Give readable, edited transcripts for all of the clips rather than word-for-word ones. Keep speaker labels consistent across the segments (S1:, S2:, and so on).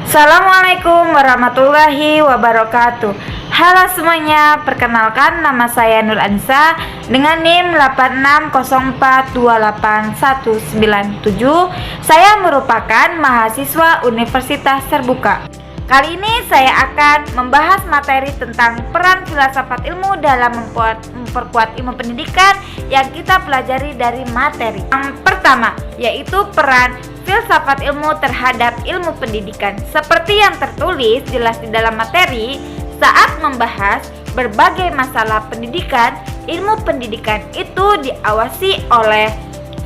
S1: Assalamualaikum warahmatullahi wabarakatuh. Halo semuanya, perkenalkan nama saya Nur Anissa dengan NIM 860428197. Saya merupakan mahasiswa Universitas Terbuka. Kali ini saya akan membahas materi tentang peran filsafat ilmu dalam memperkuat ilmu pendidikan yang kita pelajari dari materi. Yang pertama, yaitu peran filsafat ilmu terhadap ilmu pendidikan. Seperti yang tertulis jelas di dalam materi, saat membahas berbagai masalah pendidikan, ilmu pendidikan itu diawasi oleh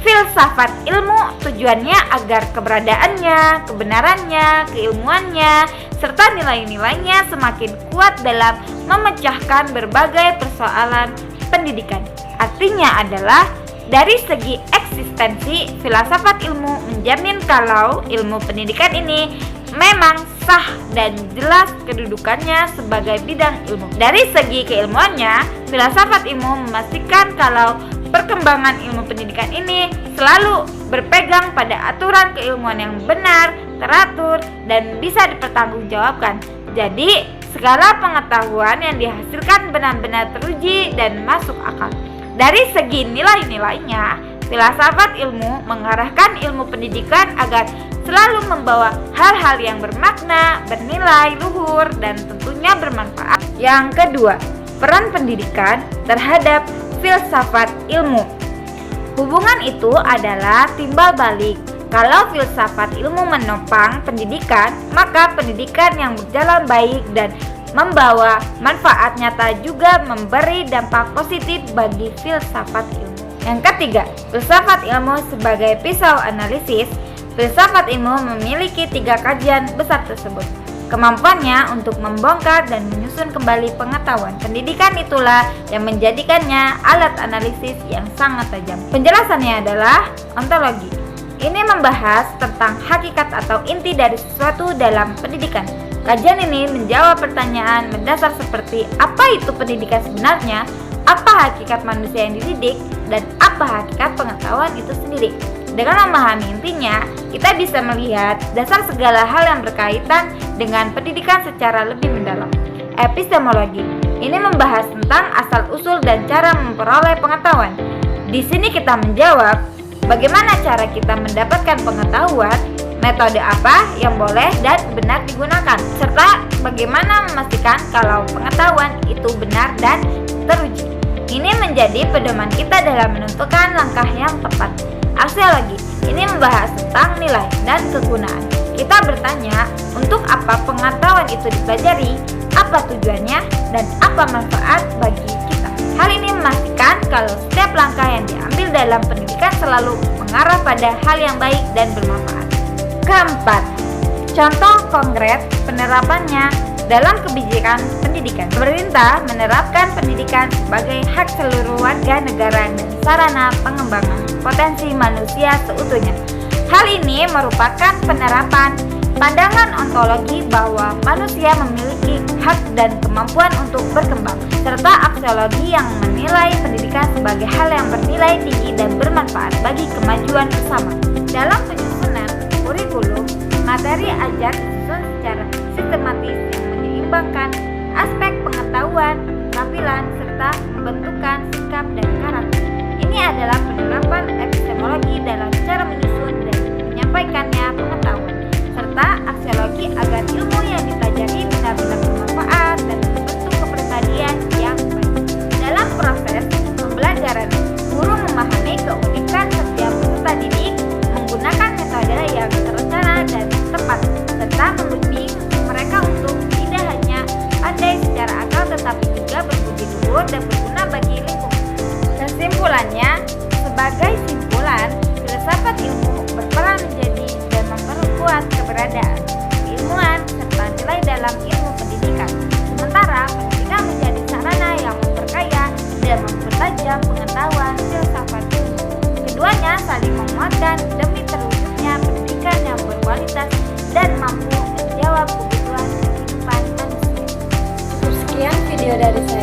S1: filsafat ilmu. Tujuannya agar keberadaannya, kebenarannya, keilmuannya, serta nilai-nilainya semakin kuat dalam memecahkan berbagai persoalan pendidikan. Artinya adalah dari segi eksistensi, filsafat ilmu menjamin kalau ilmu pendidikan ini memang sah dan jelas kedudukannya sebagai bidang ilmu. Dari segi keilmuannya, filsafat ilmu memastikan kalau perkembangan ilmu pendidikan ini selalu berpegang pada aturan keilmuan yang benar, teratur, dan bisa dipertanggungjawabkan. Jadi, segala pengetahuan yang dihasilkan benar-benar teruji dan masuk akal. Dari segi nilai-nilainya, filsafat ilmu mengarahkan ilmu pendidikan agar selalu membawa hal-hal yang bermakna, bernilai luhur, dan tentunya bermanfaat. Yang kedua, peran pendidikan terhadap filsafat ilmu. Hubungan itu adalah timbal balik. Kalau filsafat ilmu menopang pendidikan, maka pendidikan yang berjalan baik dan membawa manfaat nyata juga memberi dampak positif bagi filsafat ilmu. Yang ketiga, filsafat ilmu sebagai pisau analisis. Filsafat ilmu memiliki 3 kajian besar tersebut. Kemampuannya untuk membongkar dan menyusun kembali pengetahuan pendidikan itulah yang menjadikannya alat analisis yang sangat tajam. Penjelasannya adalah ontologi. Ini membahas tentang hakikat atau inti dari sesuatu dalam pendidikan. Kajian ini menjawab pertanyaan mendasar seperti apa itu pendidikan sebenarnya, apa hakikat manusia yang dididik, dan apa hakikat pengetahuan itu sendiri. Dengan memahami intinya, kita bisa melihat dasar segala hal yang berkaitan dengan pendidikan secara lebih mendalam. Epistemologi ini membahas tentang asal-usul dan cara memperoleh pengetahuan. Di sini kita menjawab bagaimana cara kita mendapatkan pengetahuan, metode apa yang boleh dan benar digunakan, serta bagaimana memastikan kalau pengetahuan itu benar dan teruji. Ini menjadi pedoman kita dalam menentukan langkah yang tepat. Aksiologi ini membahas tentang nilai dan kegunaan. Kita bertanya, untuk apa pengetahuan itu dipelajari, apa tujuannya, dan apa manfaat bagi kita. Hal ini memastikan kalau setiap langkah yang diambil dalam pendidikan selalu mengarah pada hal yang baik dan bermanfaat. Keempat, contoh konkret penerapannya dalam kebijakan pendidikan. Pemerintah menerapkan pendidikan sebagai hak seluruh warga negara dan sarana pengembangan potensi manusia seutuhnya. Hal ini merupakan penerapan pandangan ontologi bahwa manusia memiliki hak dan kemampuan untuk berkembang, serta aksiologi yang menilai pendidikan sebagai hal yang bernilai tinggi dan bermanfaat bagi kemajuan bersama. Dalam penyusunan kurikulum, materi ajar disusun secara sistematis yang menyeimbangkan aspek pengetahuan, keterampilan, serta pembentukan sikap dan karakter. Ini adalah penerapan epistemologi dalam cara menyusun dan menyampaikannya pengetahuan, serta aksiologi agar ilmu yang dipelajari benar-benar bermanfaat dan membentuk kepribadian yang baik. Dalam proses pembelajaran, guru memahami keunikan setiap peserta didik, menggunakan metode yang terencana dan tepat, serta membimbing mereka untuk tidak hanya pandai secara akal tetapi juga berbudi luhur dan berguna bagi lingkungan. Kesimpulannya, sebagai simpulan, filsafat ilmu berperan menjadi dan memperkuat keberadaan keilmuan serta nilai dalam ilmu pendidikan. Sementara pendidikan menjadi sarana yang memperkaya dan mempertajam pengetahuan filsafat ilmu. Keduanya saling menguatkan demi terwujudnya pendidikan yang berkualitas dan mampu menjawab kebutuhan kehidupan manusia.
S2: Sekian video dari saya.